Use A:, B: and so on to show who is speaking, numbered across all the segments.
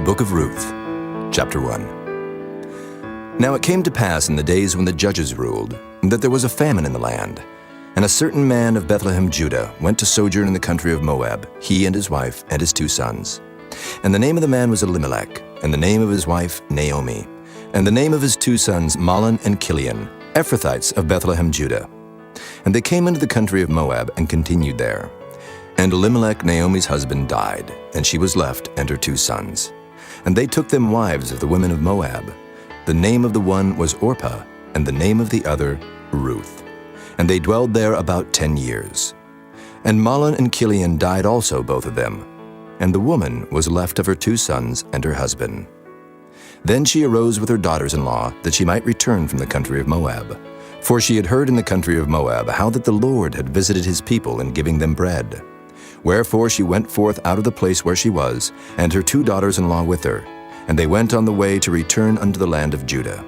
A: book of Ruth, chapter 1. Now it came to pass in the days when the judges ruled, that there was a famine in the land. And a certain man of Bethlehem, Judah, went to sojourn in the country of Moab, he and his wife and his 2 sons. And the name of the man was Elimelech, and the name of his wife Naomi, and the name of his 2 sons Mahlon and Chilion, Ephrathites of Bethlehem, Judah. And they came into the country of Moab and continued there. And Elimelech, Naomi's husband, died, and she was left and her 2 sons. And they took them wives of the women of Moab. The name of the one was Orpah, and the name of the other Ruth. And they dwelled there about 10 years. And Mahlon and Chilion died also, both of them. And the woman was left of her 2 sons and her husband. Then she arose with her daughters-in-law, that she might return from the country of Moab. For she had heard in the country of Moab how that the Lord had visited his people in giving them bread. Wherefore she went forth out of the place where she was, and her 2 daughters-in-law with her. And they went on the way to return unto the land of Judah.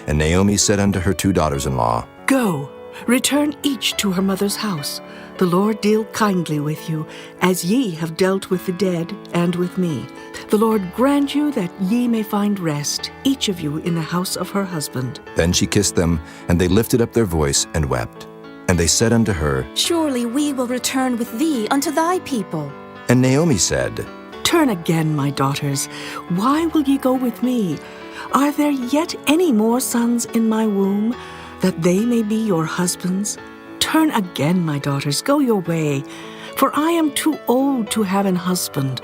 A: And Naomi said unto her 2 daughters-in-law,
B: Go, return each to her mother's house. The Lord deal kindly with you, as ye have dealt with the dead and with me. The Lord grant you that ye may find rest, each of you in the house of her husband.
A: Then she kissed them, and they lifted up their voice and wept. And they said unto her,
C: Surely we will return with thee unto thy people.
A: And Naomi said,
B: Turn again, my daughters. Why will ye go with me? Are there yet any more sons in my womb, that they may be your husbands? Turn again, my daughters, go your way, for I am too old to have an husband.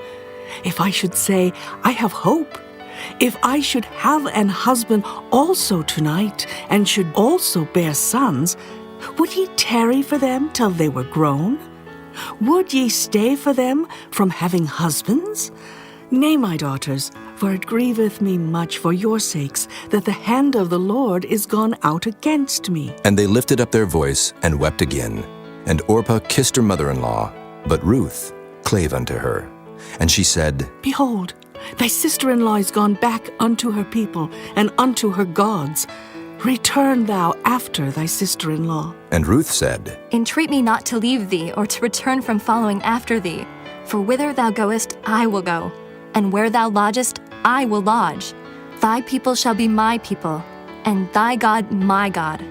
B: If I should say, I have hope, if I should have an husband also tonight, and should also bear sons, would ye tarry for them till they were grown? Would ye stay for them from having husbands? Nay, my daughters, for it grieveth me much for your sakes that the hand of the Lord is gone out against me.
A: And they lifted up their voice and wept again. And Orpah kissed her mother-in-law, but Ruth clave unto her. And she said,
B: Behold, thy sister-in-law is gone back unto her people and unto her gods. Return thou after thy sister-in-law.
A: And Ruth said,
C: Entreat me not to leave thee, or to return from following after thee. For whither thou goest, I will go, and where thou lodgest, I will lodge. Thy people shall be my people, and thy God my God.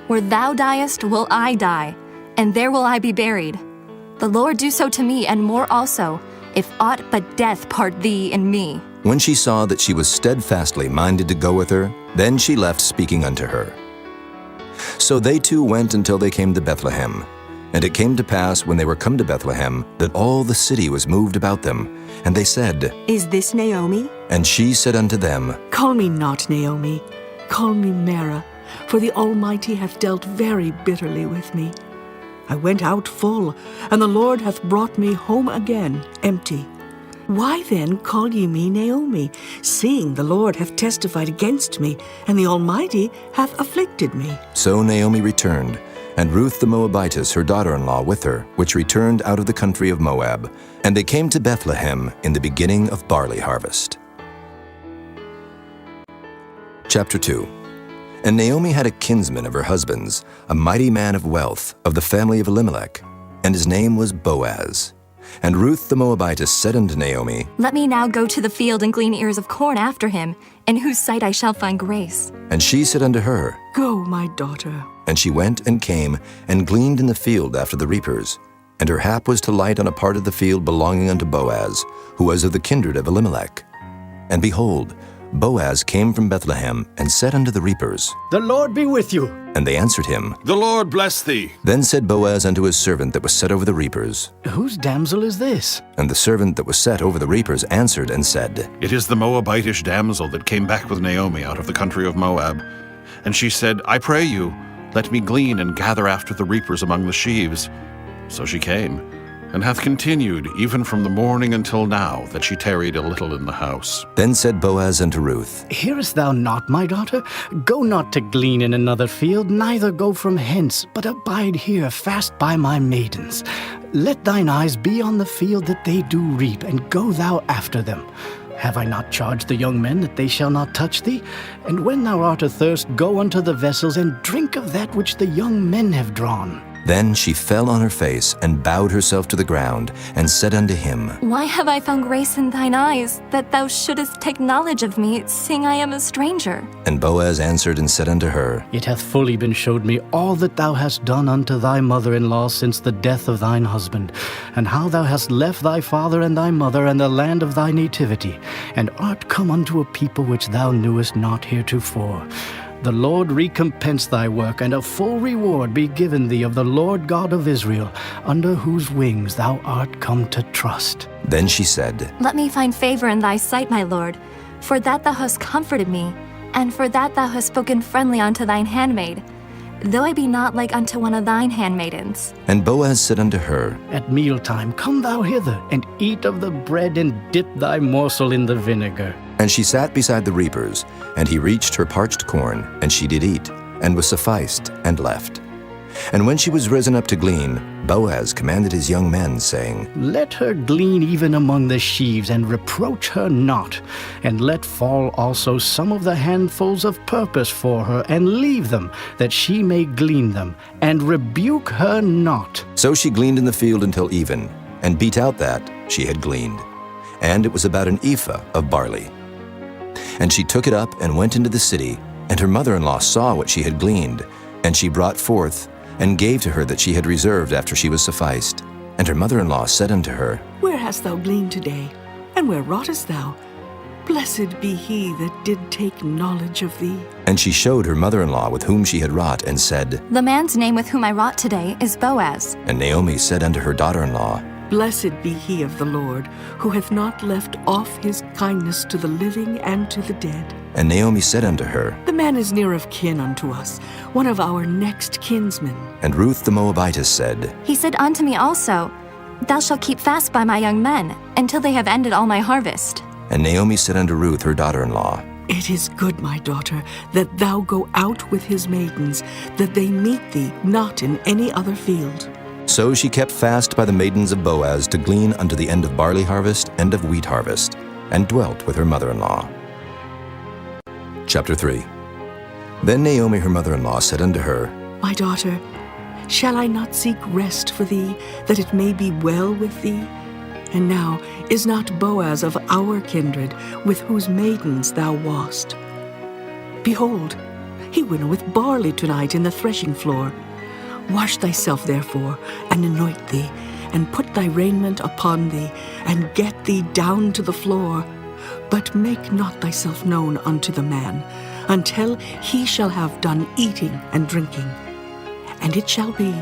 C: Where thou diest will I die, and there will I be buried. The Lord do so to me, and more also, if aught but death part thee and me.
A: When she saw that she was steadfastly minded to go with her, then she left speaking unto her. So they 2 went until they came to Bethlehem. And it came to pass, when they were come to Bethlehem, that all the city was moved about them. And they said,
B: Is this Naomi?
A: And she said unto them,
B: Call me not Naomi, call me Mara, for the Almighty hath dealt very bitterly with me. I went out full, and the Lord hath brought me home again empty. Why then call ye me Naomi, seeing the Lord hath testified against me, and the Almighty hath afflicted me?
A: So Naomi returned, and Ruth the Moabitess her daughter-in-law with her, which returned out of the country of Moab. And they came to Bethlehem in the beginning of barley harvest. Chapter 2. And Naomi had a kinsman of her husband's, a mighty man of wealth, of the family of Elimelech, and his name was Boaz. And Ruth the Moabitess said unto Naomi,
C: Let me now go to the field and glean ears of corn after him, in whose sight I shall find grace.
A: And she said unto her,
B: Go, my daughter.
A: And she went and came, and gleaned in the field after the reapers. And her hap was to light on a part of the field belonging unto Boaz, who was of the kindred of Elimelech. And behold, Boaz came from Bethlehem, and said unto the reapers,
D: The Lord be with you.
A: And they answered him,
E: The Lord bless thee.
A: Then said Boaz unto his servant that was set over the reapers.
D: Whose damsel is this?
A: And the servant that was set over the reapers answered and said,
E: It is the Moabitish damsel that came back with Naomi out of the country of Moab. And she said, I pray you, let me glean and gather after the reapers among the sheaves. So she came, and hath continued even from the morning until now, that she tarried a little in the house.
A: Then said Boaz unto Ruth,
D: Hearest thou not, my daughter? Go not to glean in another field, neither go from hence, but abide here fast by my maidens. Let thine eyes be on the field that they do reap, and go thou after them. Have I not charged the young men that they shall not touch thee? And when thou art athirst, go unto the vessels, and drink of that which the young men have drawn.
A: Then she fell on her face and bowed herself to the ground, and said unto him,
C: Why have I found grace in thine eyes, that thou shouldest take knowledge of me, seeing I am a stranger?
A: And Boaz answered and said unto her,
D: It hath fully been showed me all that thou hast done unto thy mother-in-law since the death of thine husband, and how thou hast left thy father and thy mother and the land of thy nativity, and art come unto a people which thou knewest not heretofore. The Lord recompense thy work, and a full reward be given thee of the Lord God of Israel, under whose wings thou art come to trust.
A: Then she said,
C: Let me find favor in thy sight, my lord, for that thou hast comforted me, and for that thou hast spoken friendly unto thine handmaid, though I be not like unto one of thine handmaidens.
A: And Boaz said unto her,
D: At mealtime come thou hither, and eat of the bread, and dip thy morsel in the vinegar.
A: And she sat beside the reapers, and he reached her parched corn, and she did eat, and was sufficed, and left. And when she was risen up to glean, Boaz commanded his young men, saying,
D: Let her glean even among the sheaves, and reproach her not. And let fall also some of the handfuls of purpose for her, and leave them, that she may glean them, and rebuke her not.
A: So she gleaned in the field until even, and beat out that she had gleaned. And it was about an ephah of barley. And she took it up and went into the city, and her mother-in-law saw what she had gleaned, and she brought forth, and gave to her that she had reserved after she was sufficed. And her mother-in-law said unto her,
B: Where hast thou gleaned today? And where wroughtest thou? Blessed be he that did take knowledge of thee.
A: And she showed her mother-in-law with whom she had wrought, and said,
C: The man's name with whom I wrought today is Boaz.
A: And Naomi said unto her daughter-in-law,
B: Blessed be he of the Lord, who hath not left off his kindness to the living and to the dead.
A: And Naomi said unto her,
B: The man is near of kin unto us, one of our next kinsmen.
A: And Ruth the Moabitess said,
C: He said unto me also, Thou shalt keep fast by my young men, until they have ended all my harvest.
A: And Naomi said unto Ruth her daughter-in-law,
B: It is good, my daughter, that thou go out with his maidens, that they meet thee not in any other field.
A: So she kept fast by the maidens of Boaz to glean unto the end of barley harvest and of wheat harvest, and dwelt with her mother-in-law. Chapter 3. Then Naomi her mother-in-law said unto her,
B: My daughter, shall I not seek rest for thee, that it may be well with thee? And now is not Boaz of our kindred, with whose maidens thou wast? Behold, he winnoweth barley tonight in the threshing floor. Wash thyself therefore, and anoint thee, and put thy raiment upon thee, and get thee down to the floor. But make not thyself known unto the man, until he shall have done eating and drinking. And it shall be,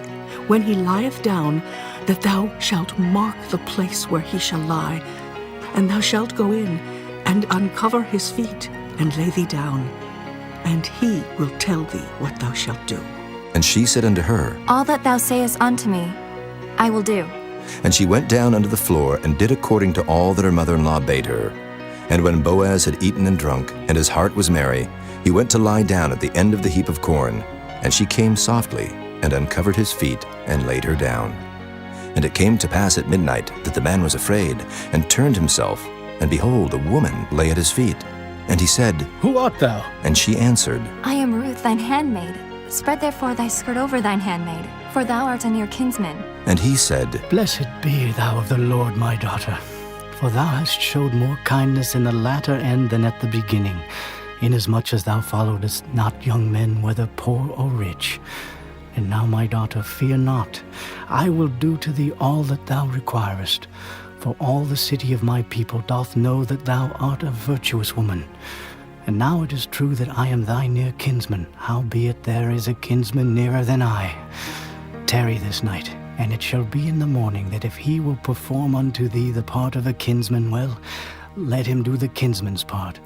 B: when he lieth down, that thou shalt mark the place where he shall lie, and thou shalt go in, and uncover his feet, and lay thee down, and he will tell thee what thou shalt do.
A: And she said unto her,
C: All that thou sayest unto me, I will do.
A: And she went down unto the floor, and did according to all that her mother-in-law bade her. And when Boaz had eaten and drunk, and his heart was merry, he went to lie down at the end of the heap of corn. And she came softly, and uncovered his feet, and laid her down. And it came to pass at midnight that the man was afraid, and turned himself, and behold, a woman lay at his feet. And he said,
D: Who art thou?
A: And she answered,
C: I am Ruth thine handmaid. Spread therefore thy skirt over thine handmaid, for thou art a near kinsman.
A: And he said,
D: Blessed be thou of the Lord, my daughter, for thou hast showed more kindness in the latter end than at the beginning, inasmuch as thou followedst not young men, whether poor or rich. And now, my daughter, fear not. I will do to thee all that thou requirest. For all the city of my people doth know that thou art a virtuous woman. And now it is true that I am thy near kinsman, howbeit there is a kinsman nearer than I. Tarry this night, and it shall be in the morning that if he will perform unto thee the part of a kinsman, well, let him do the kinsman's part.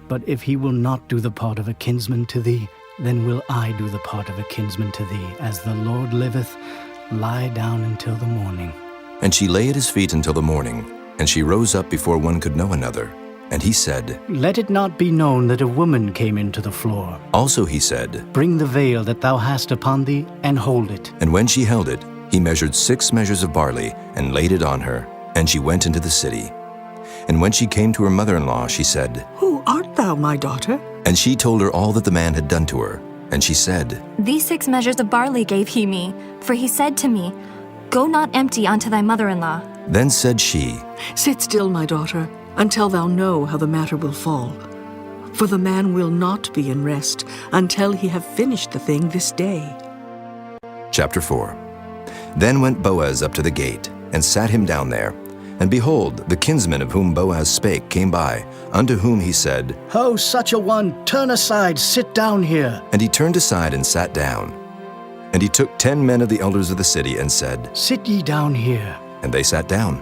D: But if he will not do the part of a kinsman to thee, then will I do the part of a kinsman to thee. As the Lord liveth, lie down until the morning.
A: And she lay at his feet until the morning, and she rose up before one could know another. And he said,
D: Let it not be known that a woman came into the floor.
A: Also he said,
D: Bring the veil that thou hast upon thee, and hold it.
A: And when she held it, he measured 6 measures of barley, and laid it on her, and she went into the city. And when she came to her mother-in-law, she said,
B: Who art thou, my daughter?
A: And she told her all that the man had done to her. And she said,
C: These 6 measures of barley gave he me, For he said to me, Go not empty unto thy mother-in-law.
A: Then said she,
B: Sit still, my daughter, until thou know how the matter will fall. For the man will not be in rest until he have finished the thing this day.
A: Chapter 4. Then went Boaz up to the gate, and sat him down there. And behold, the kinsman of whom Boaz spake came by, unto whom he said,
D: Ho, such a one, turn aside, sit down here.
A: And he turned aside and sat down. And he took 10 men of the elders of the city, and said,
D: Sit ye down here.
A: And they sat down.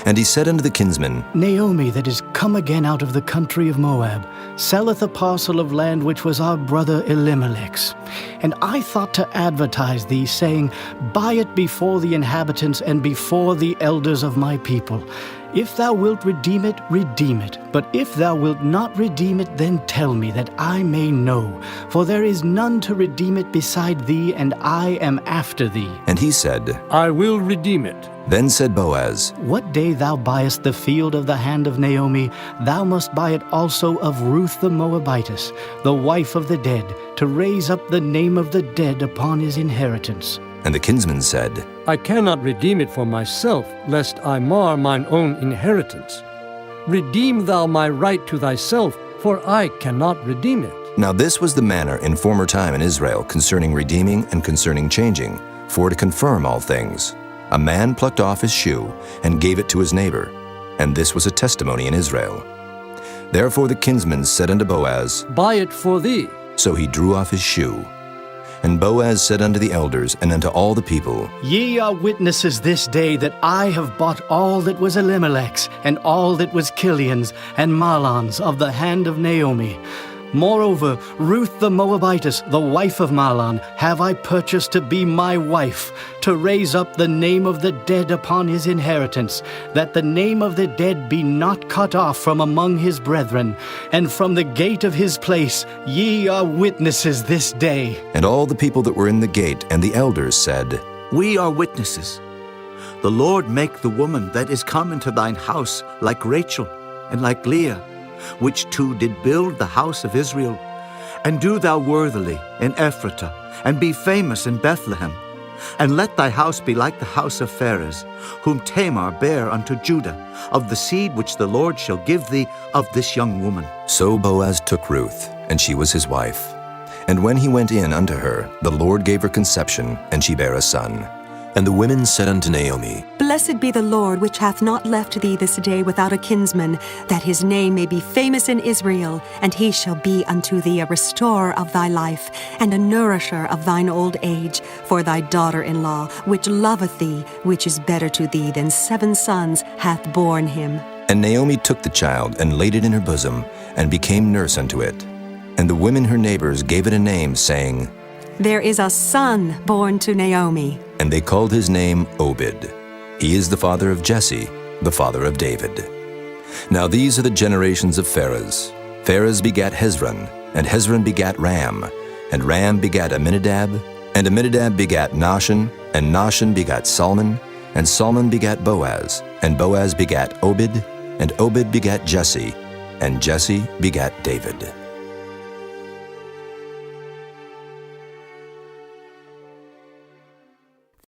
A: And he said unto the kinsman,
D: Naomi, that is come again out of the country of Moab, selleth a parcel of land which was our brother Elimelech's. And I thought to advertise thee, saying, Buy it before the inhabitants and before the elders of my people. If thou wilt redeem it, redeem it. But if thou wilt not redeem it, then tell me, that I may know. For there is none to redeem it beside thee, and I am after thee.
A: And he said,
F: I will redeem it.
A: Then said Boaz,
D: What day thou buyest the field of the hand of Naomi, thou must buy it also of Ruth the Moabitess, the wife of the dead, to raise up the name of the dead upon his inheritance.
A: And the kinsman said,
F: I cannot redeem it for myself, lest I mar mine own inheritance. Redeem thou my right to thyself, for I cannot redeem it.
A: Now this was the manner in former time in Israel concerning redeeming and concerning changing, for to confirm all things. A man plucked off his shoe and gave it to his neighbor, and this was a testimony in Israel. Therefore the kinsman said unto Boaz,
F: Buy it for thee.
A: So he drew off his shoe. And Boaz said unto the elders and unto all the people,
D: Ye are witnesses this day that I have bought all that was Elimelech's, and all that was Kilion's and Mahlon's of the hand of Naomi. Moreover, Ruth the Moabitess, the wife of Mahlon, have I purchased to be my wife, to raise up the name of the dead upon his inheritance, that the name of the dead be not cut off from among his brethren. And from the gate of his place ye are witnesses this day.
A: And all the people that were in the gate and the elders said,
G: We are witnesses. The Lord make the woman that is come into thine house like Rachel and like Leah, which two did build the house of Israel. And do thou worthily in Ephratah, and be famous in Bethlehem. And let thy house be like the house of Pharez, whom Tamar bare unto Judah, of the seed which the Lord shall give thee of this young woman.
A: So Boaz took Ruth, and she was his wife. And when he went in unto her, the Lord gave her conception, and she bare a son. And the women said unto Naomi,
H: Blessed be the Lord, which hath not left thee this day without a kinsman, that his name may be famous in Israel, and he shall be unto thee a restorer of thy life, and a nourisher of thine old age, for thy daughter-in-law, which loveth thee, which is better to thee than 7 sons, hath borne him.
A: And Naomi took the child, and laid it in her bosom, and became nurse unto it. And the women her neighbors gave it a name, saying,
H: There is a son born to Naomi.
A: And they called his name Obed. He is the father of Jesse, the father of David. Now these are the generations of Pharez. Pharez begat Hezron, and Hezron begat Ram, and Ram begat Amminadab, and Amminadab begat Nahshon, and Nahshon begat Salmon, and Salmon begat Boaz, and Boaz begat Obed, and Obed begat Jesse, and Jesse begat David.